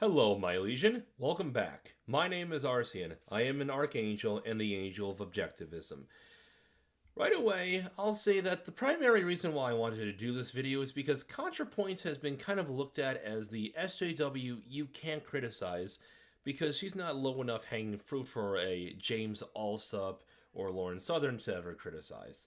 Hello, my legion. Welcome back. My name is Arcean. I am an archangel and the angel of objectivism. Right away, I'll say that the primary reason why I wanted to do this video is because Contrapoints has been kind of looked at as the SJW you can't criticize because she's not low enough hanging fruit for a James Alsop or Lauren Southern to ever criticize.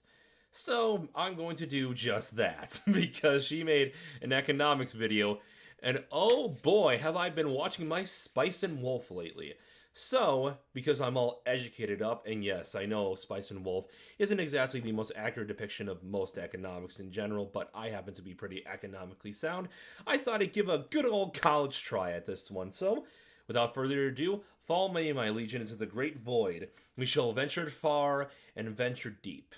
So, I'm going to do just that, because she made an economics video, and oh boy, have I been watching my Spice and Wolf lately. So, because I'm all educated up, and yes, I know Spice and Wolf isn't exactly the most accurate depiction of most economics in general, but I happen to be pretty economically sound, I thought I'd give a good old college try at this one. So, without further ado, follow me, my legion, into the great void. We shall venture far and venture deep.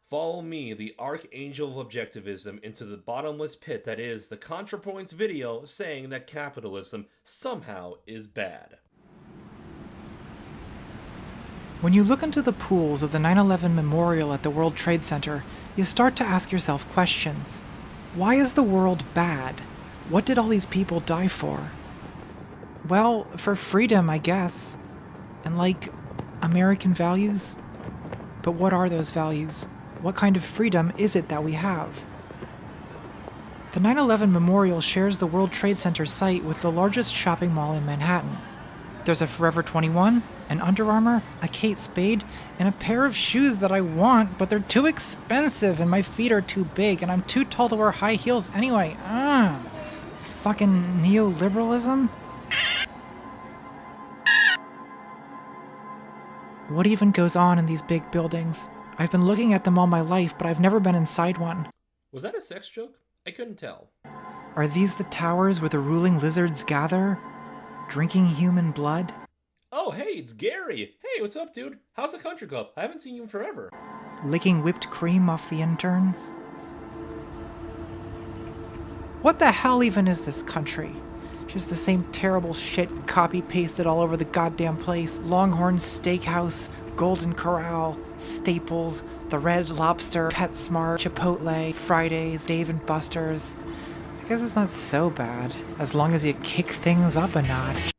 Follow me, the archangel of objectivism, into the bottomless pit that is the Contrapoints video saying that capitalism somehow is bad. When you look into the pools of the 9/11 memorial at the World Trade Center, you start to ask yourself questions. Why is the world bad? What did all these people die for? Well, for freedom, I guess. And American values? But what are those values? What kind of freedom is it that we have? The 9/11 memorial shares the World Trade Center site with the largest shopping mall in Manhattan. There's a Forever 21, an Under Armour, a Kate Spade, and a pair of shoes that I want, but they're too expensive and my feet are too big and I'm too tall to wear high heels anyway. Fucking neoliberalism? What even goes on in these big buildings? I've been looking at them all my life, but I've never been inside one. Was that a sex joke? I couldn't tell. Are these the towers where the ruling lizards gather? Drinking human blood? Oh, hey, it's Gary. Hey, what's up, dude? How's the country club? I haven't seen you in forever. Licking whipped cream off the interns? What the hell even is this country? Just the same terrible shit copy-pasted all over the goddamn place. Longhorn Steakhouse, Golden Corral, Staples, the Red Lobster, PetSmart, Chipotle, Fridays, Dave & Buster's. I guess it's not so bad, as long as you kick things up a notch.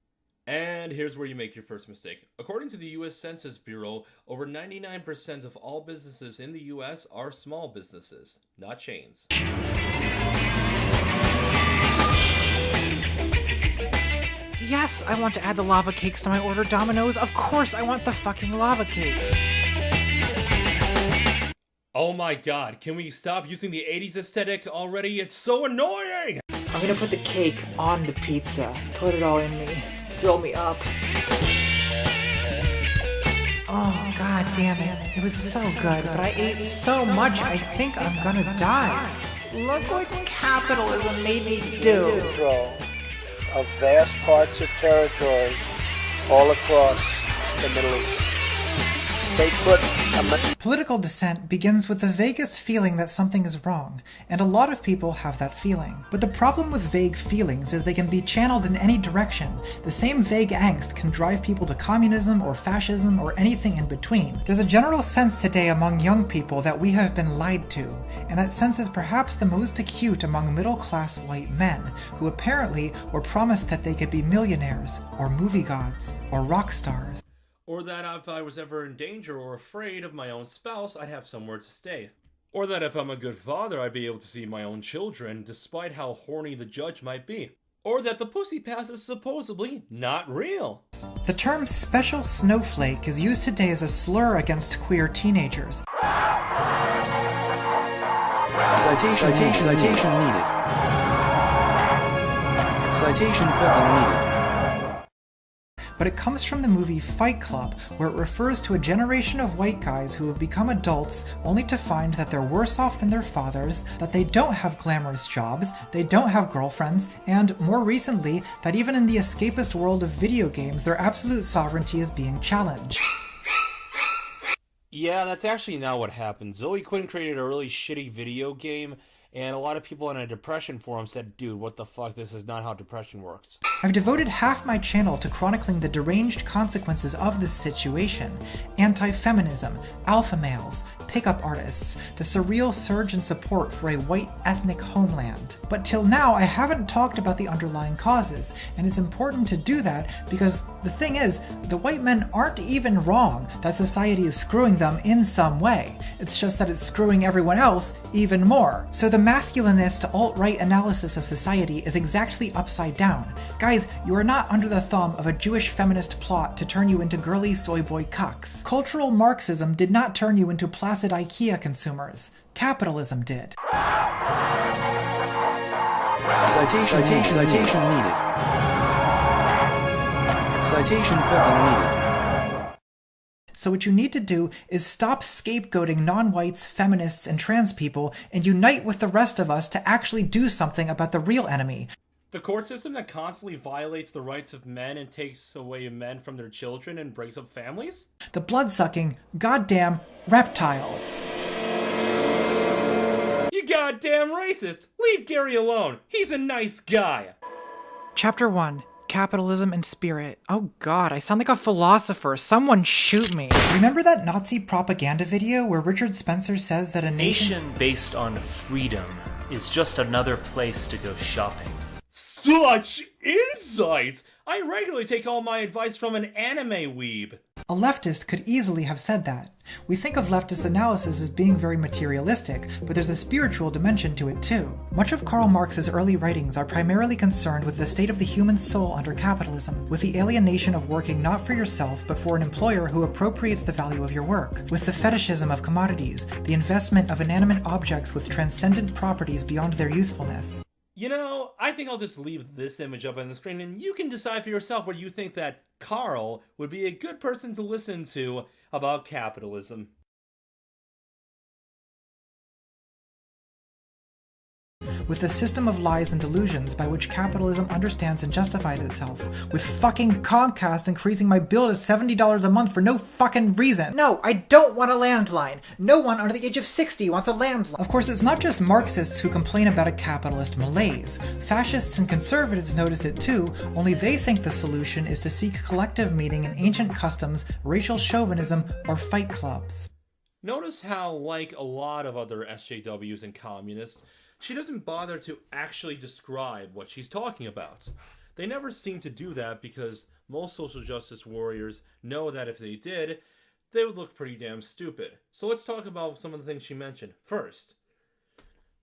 And here's where you make your first mistake. According to the U.S. Census Bureau, over 99% of all businesses in the U.S. are small businesses, not chains. Yes, I want to add the lava cakes to my order, Domino's. Of course I want the fucking lava cakes. Oh my god, can we stop using the 80s aesthetic already? It's so annoying! I'm gonna put the cake on the pizza. Put it all in me. Fill me up. Oh, god damn it. It was so good, but I ate so much I think I'm gonna die. Look what capitalism made me do. Control of vast parts of territory all across the Middle East. They put Political dissent begins with the vaguest feeling that something is wrong, and a lot of people have that feeling. But the problem with vague feelings is they can be channeled in any direction. The same vague angst can drive people to communism or fascism or anything in between. There's a general sense today among young people that we have been lied to, and that sense is perhaps the most acute among middle-class white men, who apparently were promised that they could be millionaires, or movie gods, or rock stars. Or that if I was ever in danger or afraid of my own spouse, I'd have somewhere to stay. Or that if I'm a good father, I'd be able to see my own children, despite how horny the judge might be. Or that the pussy pass is supposedly not real. The term special snowflake is used today as a slur against queer teenagers. Citation needed. Citation fucking needed. But it comes from the movie Fight Club, where it refers to a generation of white guys who have become adults only to find that they're worse off than their fathers, that they don't have glamorous jobs, they don't have girlfriends, and, more recently, that even in the escapist world of video games, their absolute sovereignty is being challenged. Yeah, that's actually not what happened. Zoe Quinn created a really shitty video game, And a lot of people in a depression forum said, dude, what the fuck, this is not how depression works. I've devoted half my channel to chronicling the deranged consequences of this situation. Anti-feminism, alpha males, pickup artists, the surreal surge in support for a white ethnic homeland. But till now, I haven't talked about the underlying causes, and it's important to do that because the thing is, the white men aren't even wrong that society is screwing them in some way. It's just that it's screwing everyone else even more. So the masculinist alt-right analysis of society is exactly upside down. Guys, you are not under the thumb of a Jewish feminist plot to turn you into girly soy boy cucks. Cultural Marxism did not turn you into placid IKEA consumers. Capitalism did. Citation needed. Citation fucking needed. So what you need to do is stop scapegoating non-whites, feminists, and trans people and unite with the rest of us to actually do something about the real enemy. The court system that constantly violates the rights of men and takes away men from their children and breaks up families? The blood-sucking, goddamn reptiles. You goddamn racist! Leave Gary alone! He's a nice guy! Chapter 1. Capitalism and Spirit. Oh god, I sound like a philosopher. Someone shoot me. Remember that Nazi propaganda video where Richard Spencer says that a nation based on freedom is just another place to go shopping. Such insight! I regularly take all my advice from an anime weeb. A leftist could easily have said that. We think of leftist analysis as being very materialistic, but there's a spiritual dimension to it too. Much of Karl Marx's early writings are primarily concerned with the state of the human soul under capitalism, with the alienation of working not for yourself but for an employer who appropriates the value of your work, with the fetishism of commodities, the investment of inanimate objects with transcendent properties beyond their usefulness. You know, I think I'll just leave this image up on the screen and you can decide for yourself whether you think that Karl would be a good person to listen to about capitalism. With the system of lies and delusions by which capitalism understands and justifies itself, with fucking Comcast increasing my bill to $70 a month for no fucking reason. No, I don't want a landline. No one under the age of 60 wants a landline. Of course, it's not just Marxists who complain about a capitalist malaise. Fascists and conservatives notice it too, only they think the solution is to seek collective meaning in ancient customs, racial chauvinism, or fight clubs. Notice how, like a lot of other SJWs and communists, she doesn't bother to actually describe what she's talking about. They never seem to do that because most social justice warriors know that if they did, they would look pretty damn stupid. So let's talk about some of the things she mentioned first.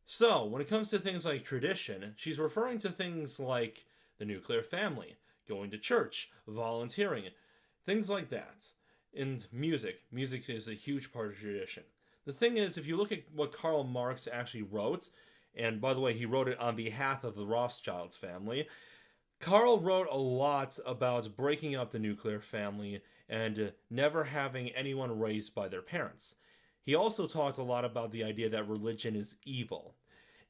So, when it comes to things like tradition, she's referring to things like the nuclear family, going to church, volunteering, things like that. And music is a huge part of tradition. The thing is, if you look at what Karl Marx actually wrote, and by the way, he wrote it on behalf of the Rothschilds family, Karl wrote a lot about breaking up the nuclear family and never having anyone raised by their parents. He also talked a lot about the idea that religion is evil.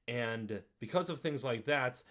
And because of things like that,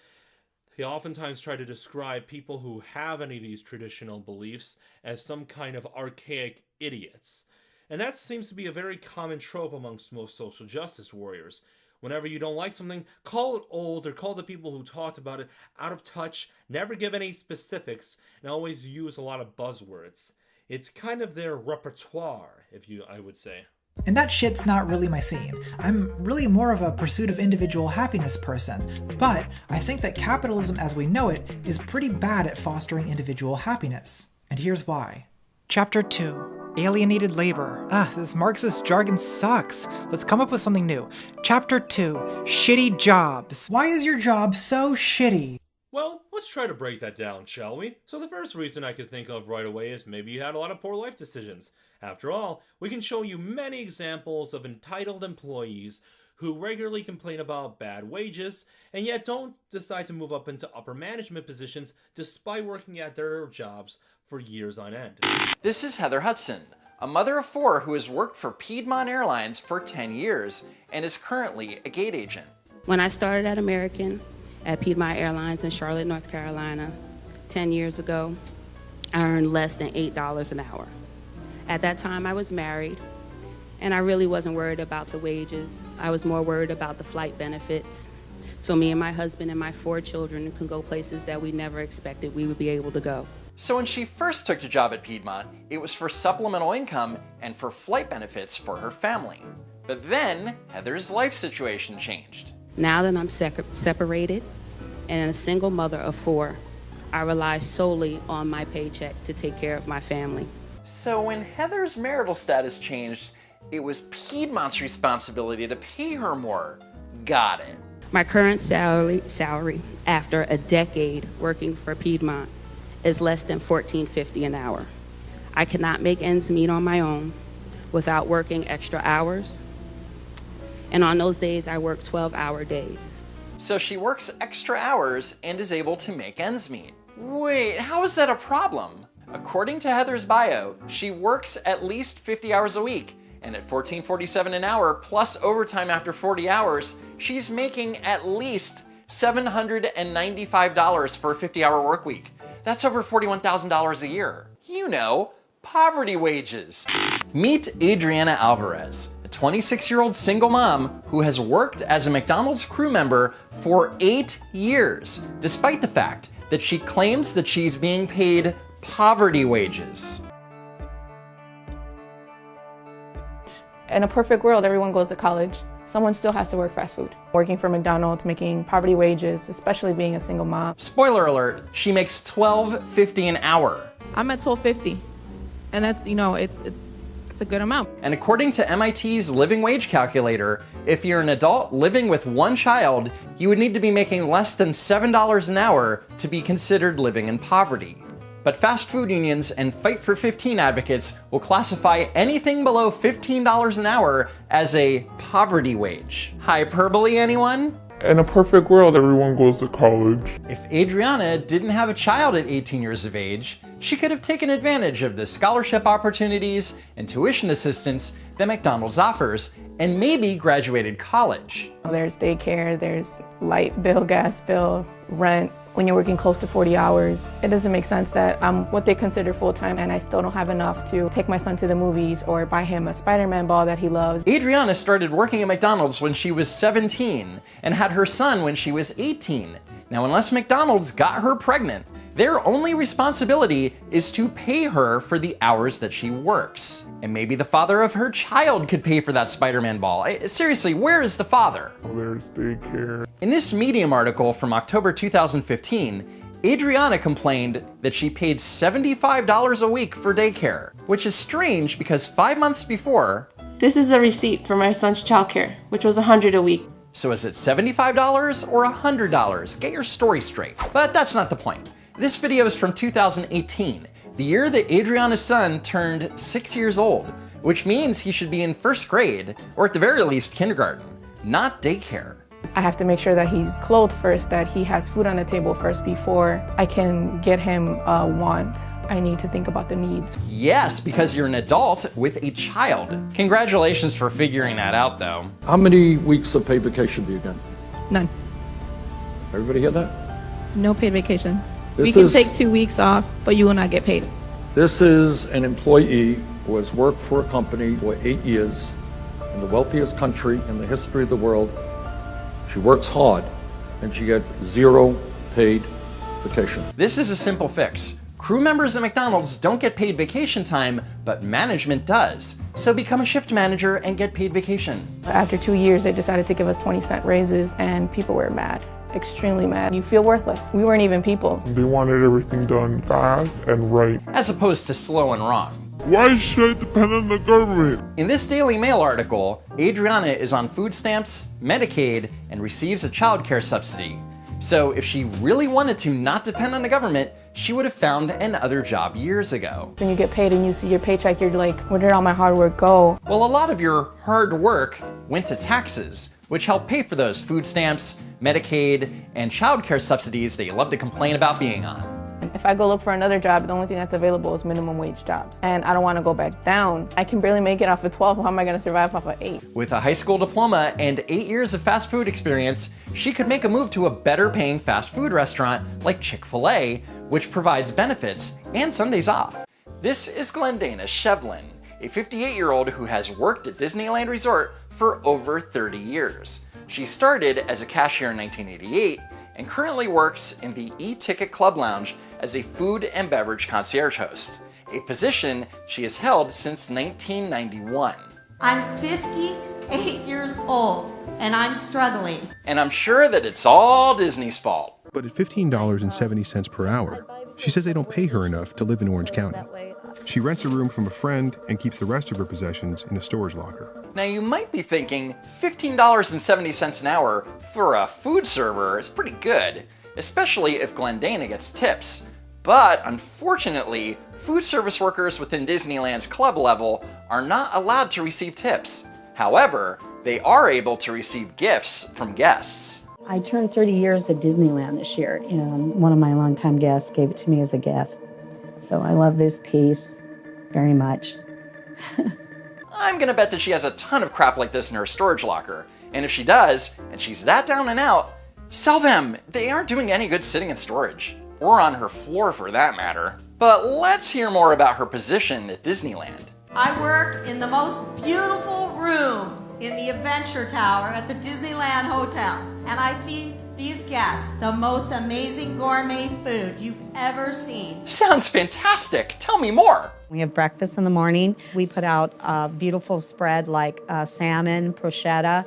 he oftentimes tried to describe people who have any of these traditional beliefs as some kind of archaic idiots. And that seems to be a very common trope amongst most social justice warriors. Whenever you don't like something, call it old or call the people who talked about it out of touch, never give any specifics, and always use a lot of buzzwords. It's kind of their repertoire, I would say. And that shit's not really my scene. I'm really more of a pursuit of individual happiness person, but I think that capitalism as we know it is pretty bad at fostering individual happiness. And here's why. Chapter 2. Alienated Labor. This Marxist jargon sucks. Let's come up with something new. Chapter 2. Shitty Jobs. Why is your job so shitty? Well, let's try to break that down, shall we? So the first reason I could think of right away is maybe you had a lot of poor life decisions. After all, we can show you many examples of entitled employees who regularly complain about bad wages and yet don't decide to move up into upper management positions despite working at their jobs for years on end. This is Heather Hudson, a mother of 4 who has worked for Piedmont Airlines for 10 years and is currently a gate agent. When I started at American at Piedmont Airlines in Charlotte, North Carolina, 10 years ago, I earned less than $8 an hour. At that time, I was married, And I really wasn't worried about the wages. I was more worried about the flight benefits. So me and my husband and my 4 children can go places that we never expected we would be able to go. So when she first took the job at Piedmont, it was for supplemental income and for flight benefits for her family. But then Heather's life situation changed. Now that I'm separated and a single mother of 4, I rely solely on my paycheck to take care of my family. So when Heather's marital status changed, it was Piedmont's responsibility to pay her more. Got it. My current salary after a decade working for Piedmont is less than $14.50 an hour. I cannot make ends meet on my own without working extra hours. And on those days, I work 12-hour days. So she works extra hours and is able to make ends meet. Wait, how is that a problem? According to Heather's bio, she works at least 50 hours a week, and at $14.47 an hour plus overtime after 40 hours, she's making at least $795 for a 50-hour work week. That's over $41,000 a year. You know, poverty wages. Meet Adriana Alvarez, a 26-year-old single mom who has worked as a McDonald's crew member for 8 years, despite the fact that she claims that she's being paid poverty wages. In a perfect world, everyone goes to college. Someone still has to work fast food. Working for McDonald's, making poverty wages, especially being a single mom. Spoiler alert, she makes $12.50 an hour. I'm at $12.50, and that's, you know, it's a good amount. And according to MIT's living wage calculator, if you're an adult living with 1 child, you would need to be making less than $7 an hour to be considered living in poverty. But fast food unions and Fight for 15 advocates will classify anything below $15 an hour as a poverty wage. Hyperbole, anyone? In a perfect world, everyone goes to college. If Adriana didn't have a child at 18 years of age, she could have taken advantage of the scholarship opportunities and tuition assistance that McDonald's offers and maybe graduated college. There's daycare, there's light bill, gas bill, rent. When you're working close to 40 hours, it doesn't make sense that I'm what they consider full-time and I still don't have enough to take my son to the movies or buy him a Spider-Man ball that he loves. Adriana started working at McDonald's when she was 17 and had her son when she was 18. Now, unless McDonald's got her pregnant, their only responsibility is to pay her for the hours that she works. And maybe the father of her child could pay for that Spider-Man ball. Seriously, where is the father? There's daycare. In this Medium article from October 2015, Adriana complained that she paid $75 a week for daycare, which is strange because 5 months before... This is a receipt for my son's childcare, which was $100 a week. So is it $75 or $100? Get your story straight. But that's not the point. This video is from 2018, the year that Adriana's son turned 6 years old, which means he should be in 1st grade, or at the very least kindergarten, not daycare. I have to make sure that he's clothed first, that he has food on the table first before I can get him a want. I need to think about the needs. Yes, because you're an adult with a child. Congratulations for figuring that out, though. How many weeks of paid vacation do you get? None. Everybody hear that? No paid vacation. This We can is- take 2 weeks off, but you will not get paid. This is an employee who has worked for a company for 8 years in the wealthiest country in the history of the world. She works hard and she gets 0 paid vacation. This is a simple fix. Crew members at McDonald's don't get paid vacation time, but management does. So become a shift manager and get paid vacation. After 2 years, they decided to give us 20-cent raises and people were mad. Extremely mad. You feel worthless. We weren't even people. They wanted everything done fast and right. As opposed to slow and wrong. Why should I depend on the government? In this Daily Mail article, Adriana is on food stamps, Medicaid, and receives a childcare subsidy. So if she really wanted to not depend on the government, she would have found another job years ago. When you get paid and you see your paycheck, you're like, where did all my hard work go? Well, a lot of your hard work went to taxes, which helped pay for those food stamps, Medicaid, and childcare subsidies that you love to complain about being on. If I go look for another job, the only thing that's available is minimum wage jobs. And I don't want to go back down. I can barely make it off of 12. How am I going to survive off of 8? With a high school diploma and 8 years of fast food experience, she could make a move to a better paying fast food restaurant like Chick-fil-A, which provides benefits and Sundays off. This is Glendana Shevlin. a 58-year-old who has worked at Disneyland Resort for over 30 years. She started as a cashier in 1988 and currently works in the e-ticket club lounge as a food and beverage concierge host, a position she has held since 1991. I'm 58 years old and I'm struggling. And I'm sure that it's all Disney's fault. But at $15.70 per hour, she says they don't pay her enough to live in Orange County. She rents a room from a friend and keeps the rest of her possessions in a storage locker. Now you might be thinking, $15.70 an hour for a food server is pretty good, especially if Glendana gets tips. But unfortunately, food service workers within Disneyland's club level are not allowed to receive tips. However, they are able to receive gifts from guests. I turned 30 years at Disneyland this year, and one of my longtime guests gave it to me as a gift. So I love this piece very much. I'm gonna bet that she has a ton of crap like this in her storage locker. And if she does, and she's that down and out, sell them! They aren't doing any good sitting in storage. Or on her floor for that matter. But let's hear more about her position at Disneyland. I work in the most beautiful room in the Adventure Tower at the Disneyland Hotel, and I feed these guests the most amazing gourmet food you've ever seen. Sounds fantastic! Tell me more! We have breakfast in the morning. We put out a beautiful spread like salmon, prosciutto,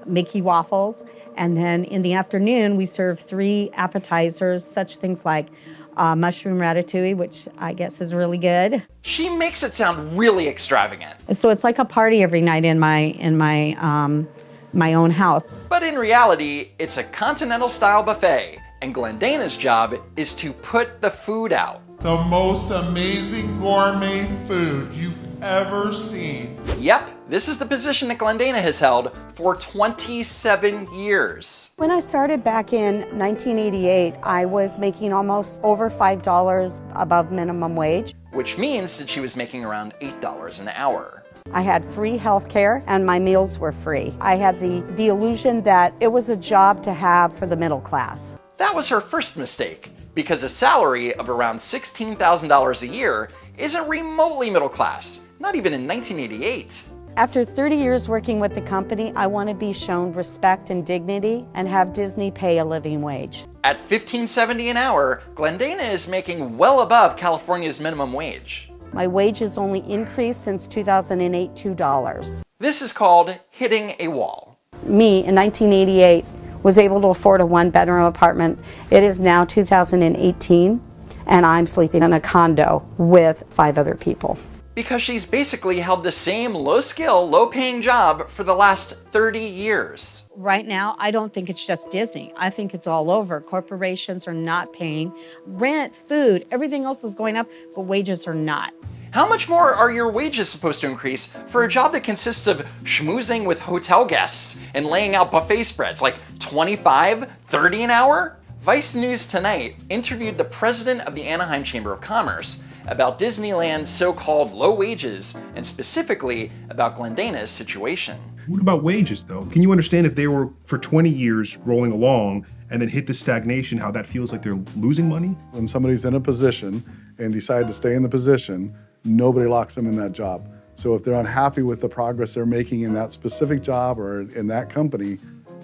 Mickey waffles, and then in the afternoon we serve 3 appetizers, such things like mushroom ratatouille, which I guess is really good. She makes it sound really extravagant. So it's like a party every night in my own house. But in reality, it's a continental-style buffet, and Glendana's job is to put the food out. The most amazing gourmet food you've ever seen. Yep, this is the position that Glendana has held for 27 years. When I started back in 1988, I was making almost over $5 above minimum wage. Which means that she was making around $8 an hour. I had free health care and my meals were free. I had the illusion that it was a job to have for the middle class. That was her first mistake, because a salary of around $16,000 a year isn't remotely middle class, not even in 1988. After 30 years working with the company, I want to be shown respect and dignity and have Disney pay a living wage. At $15.70 an hour, Glendana is making well above California's minimum wage. My wage has only increased since 2008, $2. This is called hitting a wall. Me, in 1988, was able to afford a 1-bedroom apartment. It is now 2018, and I'm sleeping in a condo with 5 other people. Because she's basically held the same low-skill, low-paying job for the last 30 years. Right now, I don't think it's just Disney. I think it's all over. Corporations are not paying rent, food, everything else is going up, but wages are not. How much more are your wages supposed to increase for a job that consists of schmoozing with hotel guests and laying out buffet spreads, like $25, $30 an hour? Vice News Tonight interviewed the president of the Anaheim Chamber of Commerce about Disneyland's so-called low wages, and specifically about Glendana's situation. What about wages, though? Can you understand if they were for 20 years rolling along and then hit the stagnation, how that feels like they're losing money? When somebody's in a position and decide to stay in the position, nobody locks them in that job. So if they're unhappy with the progress they're making in that specific job or in that company,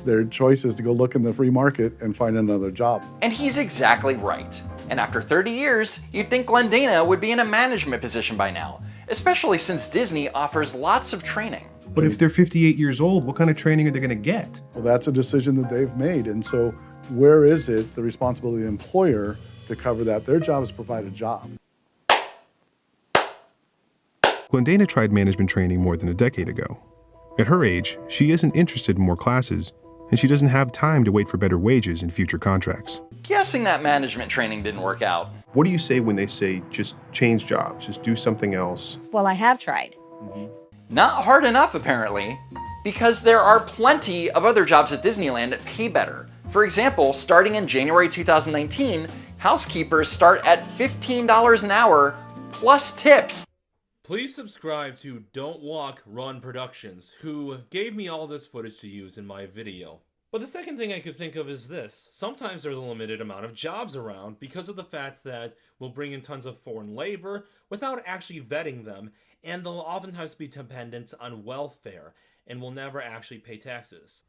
their choice is to go look in the free market and find another job. And he's exactly right. And after 30 years, you'd think Glendana would be in a management position by now, especially since Disney offers lots of training. But if they're 58 years old, what kind of training are they going to get? Well, that's a decision that they've made. And so where is it the responsibility of the employer to cover that? Their job is to provide a job. Glendana tried management training more than a decade ago. At her age, she isn't interested in more classes, and she doesn't have time to wait for better wages in future contracts. Guessing that management training didn't work out. What do you say when they say just change jobs, just do something else? Well, I have tried. Not hard enough, apparently, because there are plenty of other jobs at Disneyland that pay better. For example, starting in January 2019, housekeepers start at $15 an hour plus tips. Please subscribe to Don't Walk, Run Productions, who gave me all this footage to use in my video. But the second thing I could think of is this. Sometimes there's a limited amount of jobs around because of the fact that we'll bring in tons of foreign labor without actually vetting them and they'll oftentimes be dependent on welfare and will never actually pay taxes.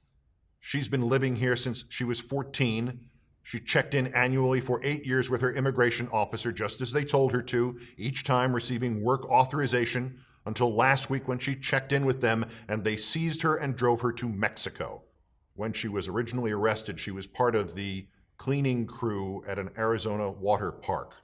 She's been living here since she was 14. She checked in annually for 8 years with her immigration officer, just as they told her to, each time receiving work authorization, until last week when she checked in with them and they seized her and drove her to Mexico. When she was originally arrested, she was part of the cleaning crew at an Arizona water park.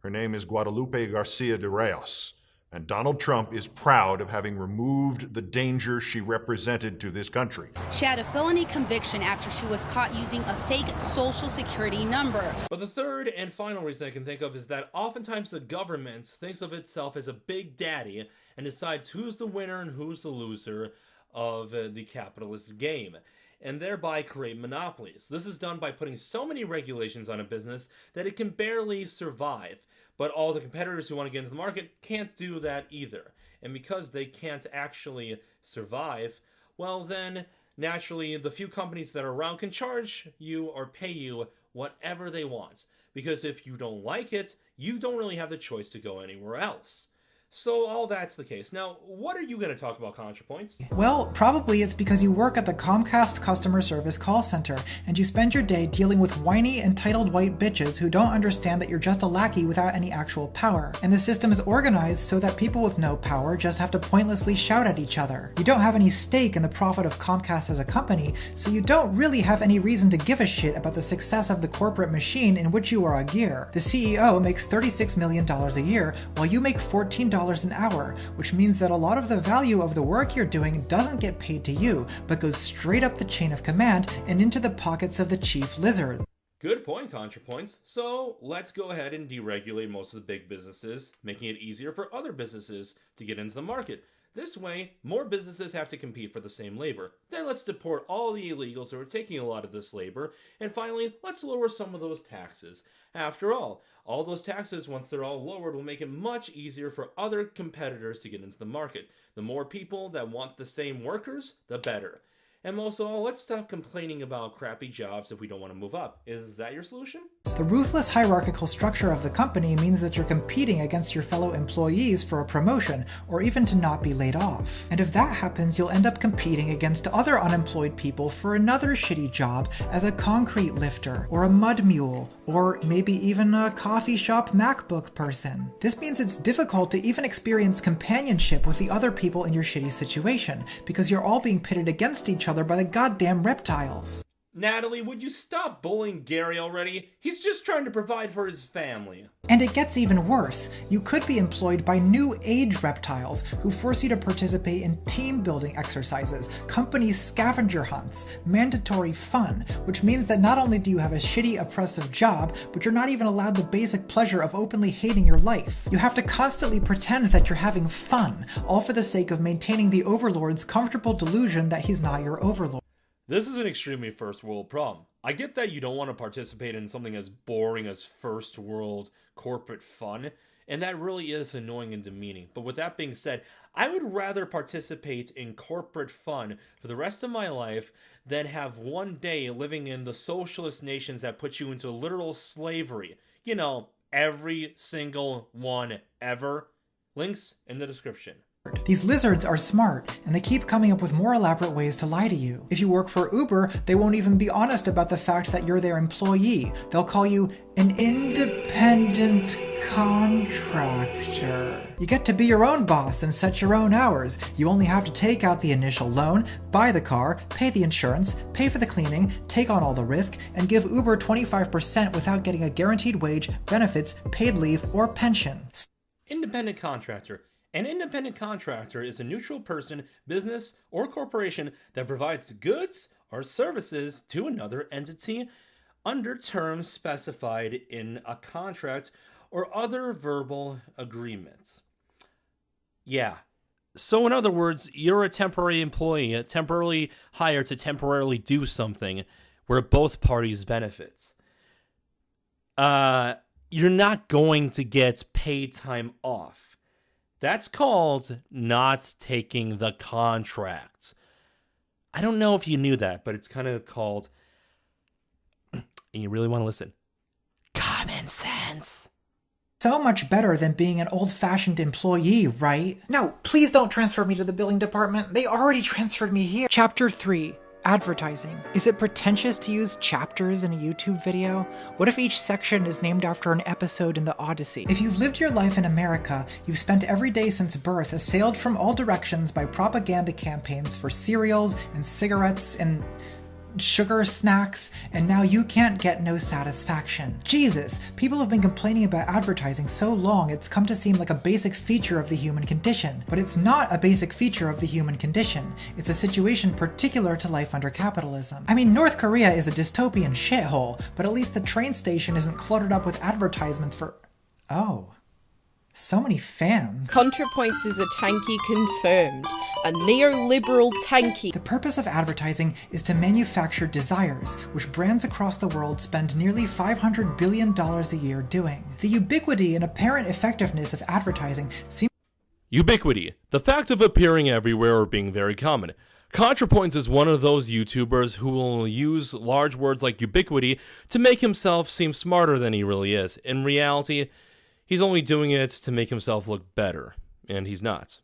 Her name is Guadalupe Garcia de Reyes, and Donald Trump is proud of having removed the danger she represented to this country. She had a felony conviction after she was caught using a fake social security number. But the third and final reason I can think of is that oftentimes the government thinks of itself as a big daddy and decides who's the winner and who's the loser of the capitalist game, and thereby create monopolies. This is done by putting so many regulations on a business that it can barely survive. But all the competitors who want to get into the market can't do that either. And because they can't actually survive, well then, naturally, the few companies that are around can charge you or pay you whatever they want. Because if you don't like it, you don't really have the choice to go anywhere else. So all that's the case. Now, what are you going to talk about, Contrapoints? Well, probably it's because you work at the Comcast customer service call center, and you spend your day dealing with whiny, entitled white bitches who don't understand that you're just a lackey without any actual power. And the system is organized so that people with no power just have to pointlessly shout at each other. You don't have any stake in the profit of Comcast as a company, so you don't really have any reason to give a shit about the success of the corporate machine in which you are a gear. The CEO makes $36 million a year, while you make $14 an hour, which means that a lot of the value of the work you're doing doesn't get paid to you, but goes straight up the chain of command and into the pockets of the chief lizard. Good point, Contrapoints. So let's go ahead and deregulate most of the big businesses, making it easier for other businesses to get into the market. This way, more businesses have to compete for the same labor. Then let's deport all the illegals who are taking a lot of this labor. And finally, let's lower some of those taxes. After all those taxes, once they're all lowered, will make it much easier for other competitors to get into the market. The more people that want the same workers, the better. And most of all, let's stop complaining about crappy jobs if we don't want to move up. Is that your solution? The ruthless hierarchical structure of the company means that you're competing against your fellow employees for a promotion, or even to not be laid off. And if that happens, you'll end up competing against other unemployed people for another shitty job as a concrete lifter, or a mud mule, or maybe even a coffee shop MacBook person. This means it's difficult to even experience companionship with the other people in your shitty situation, because you're all being pitted against each other by the goddamn reptiles. Natalie, would you stop bullying Gary already? He's just trying to provide for his family. And it gets even worse. You could be employed by new age reptiles who force you to participate in team building exercises, company scavenger hunts, mandatory fun, which means that not only do you have a shitty oppressive job, but you're not even allowed the basic pleasure of openly hating your life. You have to constantly pretend that you're having fun, all for the sake of maintaining the overlord's comfortable delusion that he's not your overlord. This is an extremely first world problem. I get that you don't want to participate in something as boring as first world corporate fun, and that really is annoying and demeaning. But with that being said, I would rather participate in corporate fun for the rest of my life than have one day living in the socialist nations that put you into literal slavery. You know, every single one ever. Links in the description. These lizards are smart, and they keep coming up with more elaborate ways to lie to you. If you work for Uber, they won't even be honest about the fact that you're their employee. They'll call you an independent contractor. You get to be your own boss and set your own hours. You only have to take out the initial loan, buy the car, pay the insurance, pay for the cleaning, take on all the risk, and give Uber 25% without getting a guaranteed wage, benefits, paid leave, or pension. Independent contractor. An independent contractor is a neutral person, business, or corporation that provides goods or services to another entity under terms specified in a contract or other verbal agreement. Yeah. So in other words, you're a temporary employee, temporarily hired to temporarily do something where both parties benefit. You're not going to get paid time off. That's called not taking the contract. I don't know if you knew that, but it's kind of called, and you really want to listen, common sense. So much better than being an old-fashioned employee, right? No, please don't transfer me to the billing department. They already transferred me here. Chapter 3. Advertising. Is it pretentious to use chapters in a YouTube video? What if each section is named after an episode in the Odyssey? If you've lived your life in America, you've spent every day since birth assailed from all directions by propaganda campaigns for cereals and cigarettes and sugar snacks, and now you can't get no satisfaction. Jesus, people have been complaining about advertising so long it's come to seem like a basic feature of the human condition. But it's not a basic feature of the human condition. It's a situation particular to life under capitalism. I mean, North Korea is a dystopian shithole, but at least the train station isn't cluttered up with advertisements for... Oh. So many fans. Contrapoints is a tanky confirmed. A neoliberal tanky. The purpose of advertising is to manufacture desires, which brands across the world spend nearly $500 billion a year doing. The ubiquity and apparent effectiveness of advertising seems... Ubiquity. The fact of appearing everywhere or being very common. Contrapoints is one of those YouTubers who will use large words like ubiquity to make himself seem smarter than he really is. In reality, he's only doing it to make himself look better, and he's not.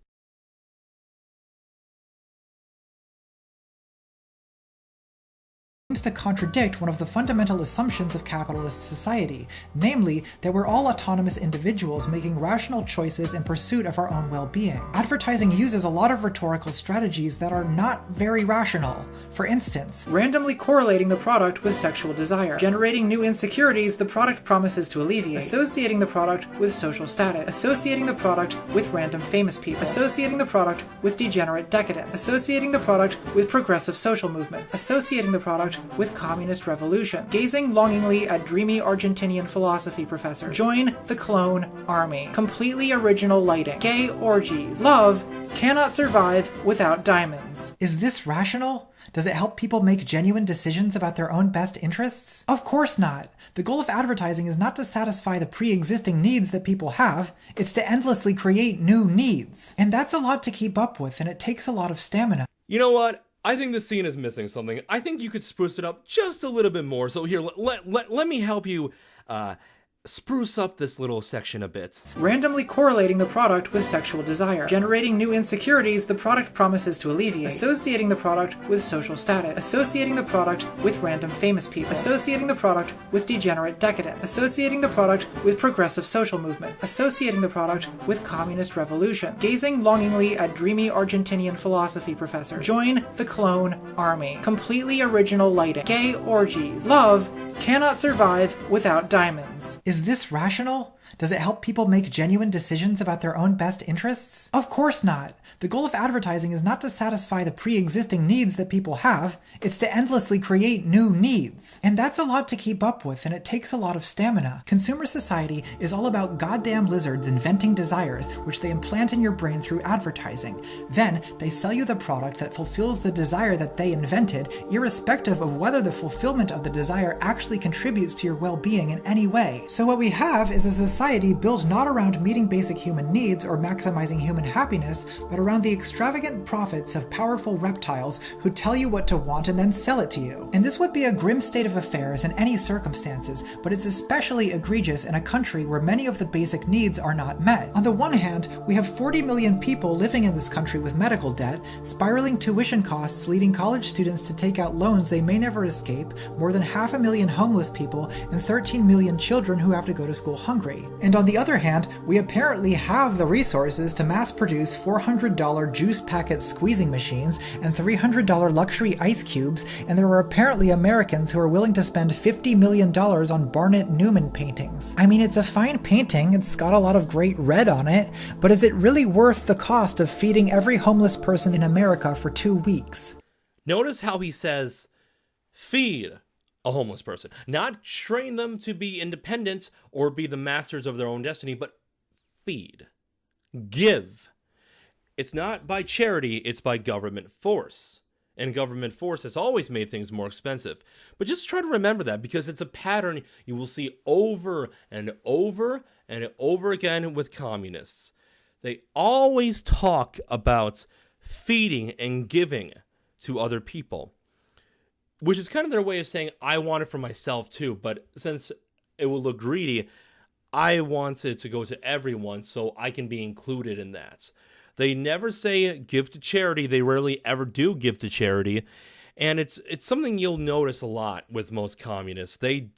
Seems to contradict one of the fundamental assumptions of capitalist society, namely that we're all autonomous individuals making rational choices in pursuit of our own well-being. Advertising uses a lot of rhetorical strategies that are not very rational. For instance, randomly correlating the product with sexual desire, generating new insecurities the product promises to alleviate, associating the product with social status, associating the product with random famous people, associating the product with degenerate decadence, associating the product with progressive social movements, associating the product with communist revolution, gazing longingly at dreamy Argentinian philosophy professors. Join the clone army. Completely original lighting. Gay orgies. Love cannot survive without diamonds. Is this rational? Does it help people make genuine decisions about their own best interests? Of course not. The goal of advertising is not to satisfy the pre-existing needs that people have, it's to endlessly create new needs. And that's a lot to keep up with, and it takes a lot of stamina. You know what? I think this scene is missing something. I think you could spruce it up just a little bit more. So here, let me help you spruce up this little section a bit. Randomly correlating the product with sexual desire, generating new insecurities the product promises to alleviate, associating the product with social status, associating the product with random famous people, associating the product with degenerate decadence, associating the product with progressive social movements, associating the product with communist revolution, gazing longingly at dreamy Argentinian philosophy professors. Join the clone army. Completely original lighting. Gay orgies. Love cannot survive without diamonds. Is this rational? Does it help people make genuine decisions about their own best interests? Of course not. The goal of advertising is not to satisfy the pre-existing needs that people have, it's to endlessly create new needs. And that's a lot to keep up with, and it takes a lot of stamina. Consumer society is all about goddamn lizards inventing desires, which they implant in your brain through advertising. Then, they sell you the product that fulfills the desire that they invented, irrespective of whether the fulfillment of the desire actually contributes to your well-being in any way. So what we have is a society built not around meeting basic human needs or maximizing human happiness, but around the extravagant profits of powerful reptiles who tell you what to want and then sell it to you. And this would be a grim state of affairs in any circumstances, but it's especially egregious in a country where many of the basic needs are not met. On the one hand, we have 40 million people living in this country with medical debt, spiraling tuition costs leading college students to take out loans they may never escape, more than 500,000 homeless people, and 13 million children who have to go to school hungry. And on the other hand, we apparently have the resources to mass produce $400 juice packet squeezing machines and $300 luxury ice cubes, and there are apparently Americans who are willing to spend $50 million on Barnett Newman paintings. I mean, it's a fine painting, it's got a lot of great red on it, but is it really worth the cost of feeding every homeless person in America for 2 weeks? Notice how he says, feed a homeless person. Not train them to be independent or be the masters of their own destiny, but feed. Give. It's not by charity, it's by government force. And government force has always made things more expensive. But just try to remember that, because it's a pattern you will see over and over and over again with communists. They always talk about feeding and giving to other people, which is kind of their way of saying, I want it for myself too, but since it will look greedy, I want it to go to everyone so I can be included in that. They never say give to charity. They rarely ever do give to charity. And it's something you'll notice a lot with most communists. They're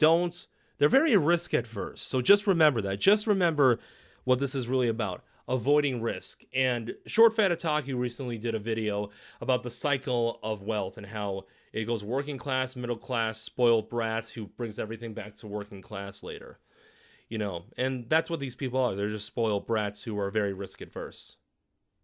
very risk adverse. So just remember that. Just remember what this is really about. Avoiding risk. And Short Fat Otaku recently did a video about the cycle of wealth and how it goes working class, middle class, spoiled brat who brings everything back to working class later. You know, and that's what these people are. They're just spoiled brats who are very risk adverse.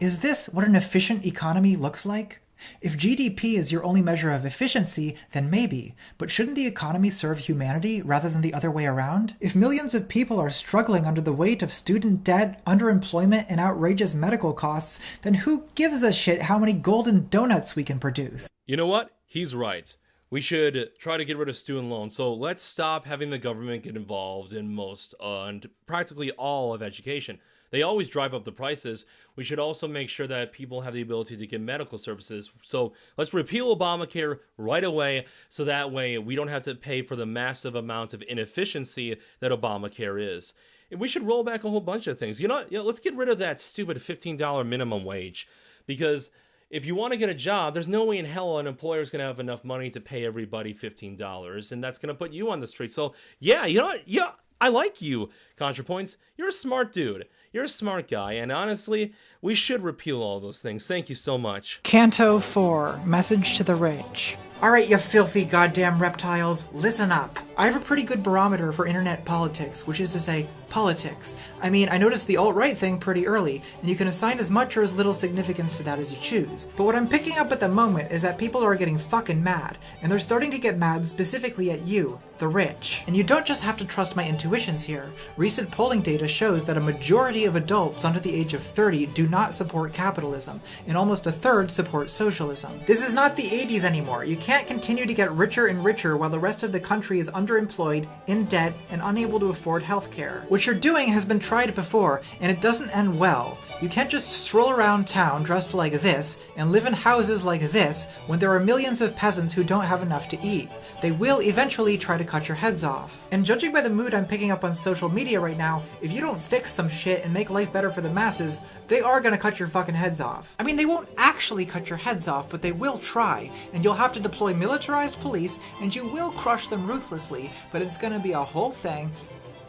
Is this what an efficient economy looks like? If GDP is your only measure of efficiency, then maybe, but shouldn't the economy serve humanity rather than the other way around? If millions of people are struggling under the weight of student debt, underemployment, and outrageous medical costs, then who gives a shit how many golden donuts we can produce? You know what? He's right. We should try to get rid of student loans. So let's stop having the government get involved in most and practically all of education. They always drive up the prices. We should also make sure that people have the ability to get medical services. So let's repeal Obamacare right away, so that way we don't have to pay for the massive amount of inefficiency that Obamacare is. And we should roll back a whole bunch of things. You know what? Yeah, let's get rid of that stupid $15 minimum wage. Because if you want to get a job, there's no way in hell an employer is going to have enough money to pay everybody $15. And that's going to put you on the street. So yeah, you know what? Yeah, I like you, Contrapoints. You're a smart dude. You're a smart guy, and honestly, we should repeal all those things. Thank you so much. Canto 4, Message to the Rich. Alright, you filthy goddamn reptiles, listen up. I have a pretty good barometer for internet politics, which is to say, politics. I mean, I noticed the alt-right thing pretty early, and you can assign as much or as little significance to that as you choose. But what I'm picking up at the moment is that people are getting fucking mad, and they're starting to get mad specifically at you, the rich. And you don't just have to trust my intuitions here. Recent polling data shows that a majority of adults under the age of 30 do not support capitalism, and almost a third support socialism. This is not the 80s anymore. You can't continue to get richer and richer while the rest of the country is underemployed, in debt, and unable to afford healthcare. What you're doing has been tried before, and it doesn't end well. You can't just stroll around town dressed like this and live in houses like this when there are millions of peasants who don't have enough to eat. They will eventually try to cut your heads off. And judging by the mood I'm picking up on social media right now, if you don't fix some shit and make life better for the masses, they are gonna cut your fucking heads off. I mean, they won't actually cut your heads off, but they will try, and you'll have to deploy militarized police, and you will crush them ruthlessly, but it's gonna be a whole thing,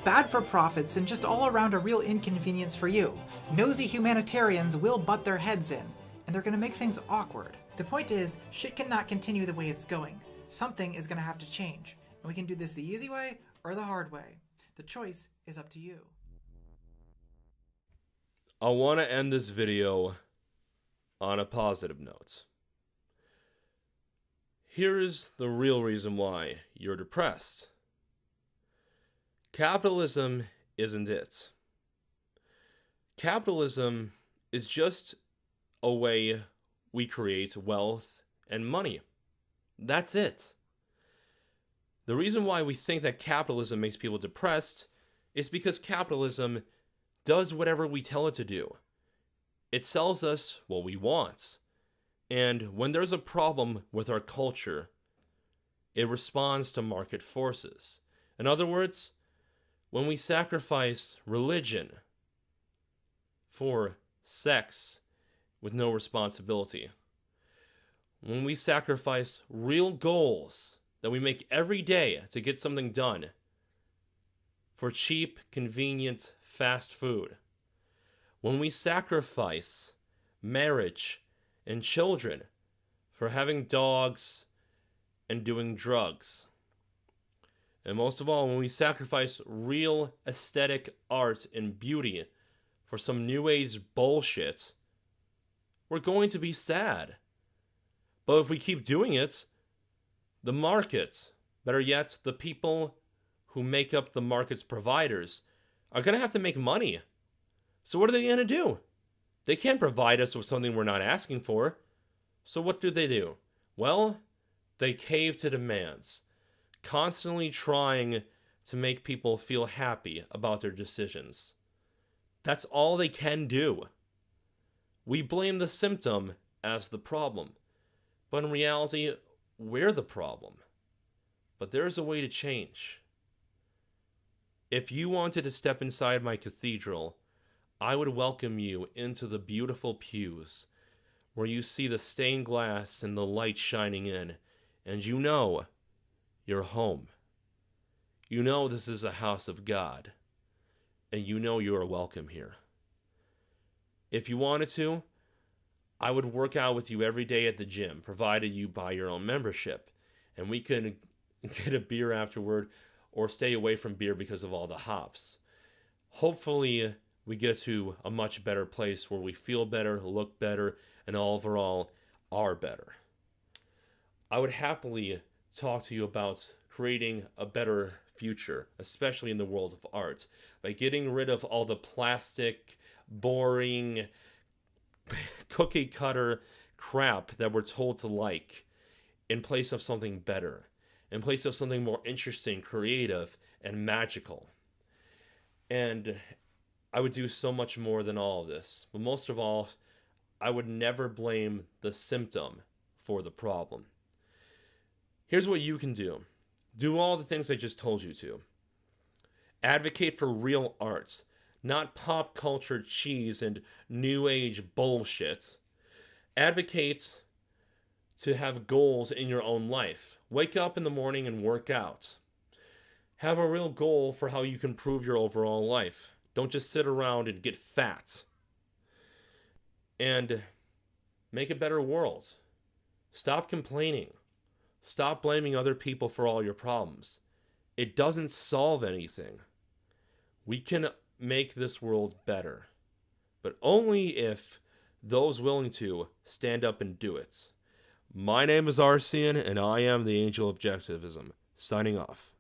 bad for profits, and just all around a real inconvenience for you. Nosy humanitarians will butt their heads in, and they're gonna make things awkward. The point is, shit cannot continue the way it's going. Something is gonna have to change, and we can do this the easy way or the hard way. The choice is up to you. I want to end this video on a positive note. Here's the real reason why you're depressed. Capitalism isn't it. Capitalism is just a way we create wealth and money. That's it. The reason why we think that capitalism makes people depressed is because capitalism does whatever we tell it to do. It sells us what we want. And when there's a problem with our culture, it responds to market forces. In other words, when we sacrifice religion for sex with no responsibility, when we sacrifice real goals that we make every day to get something done for cheap, convenient, fast food, when we sacrifice marriage and children for having dogs and doing drugs, and most of all, when we sacrifice real aesthetic art and beauty for some new age bullshit, we're going to be sad. But if we keep doing it, the market, better yet, the people who make up the market's providers, are going to have to make money. So what are they going to do? They can't provide us with something we're not asking for. So what do? Well, they cave to demands, constantly trying to make people feel happy about their decisions. That's all they can do. We blame the symptom as the problem, but in reality, we're the problem. But there's a way to change. If you wanted to step inside my cathedral, I would welcome you into the beautiful pews, where you see the stained glass and the light shining in, and you know you're home. You know this is a house of God, and you know you are welcome here. If you wanted to, I would work out with you every day at the gym, provided you buy your own membership, and we could get a beer afterward or stay away from beer because of all the hops. Hopefully, we get to a much better place where we feel better, look better, and overall are better. I would happily talk to you about creating a better future, especially in the world of art, by getting rid of all the plastic, boring, cookie cutter crap that we're told to like, in place of something better, in place of something more interesting, creative, and magical. And I would do so much more than all of this. But most of all, I would never blame the symptom for the problem. Here's what you can do. Do all the things I just told you to. Advocate for real arts, not pop culture cheese and new age bullshit. Advocate to have goals in your own life. Wake up in the morning and work out. Have a real goal for how you can improve your overall life. Don't just sit around and get fat. And make a better world. Stop complaining. Stop blaming other people for all your problems. It doesn't solve anything. We can make this world better, but only if those willing to stand up and do it. My name is Arcean, and I am the Angel of Objectivism, signing off.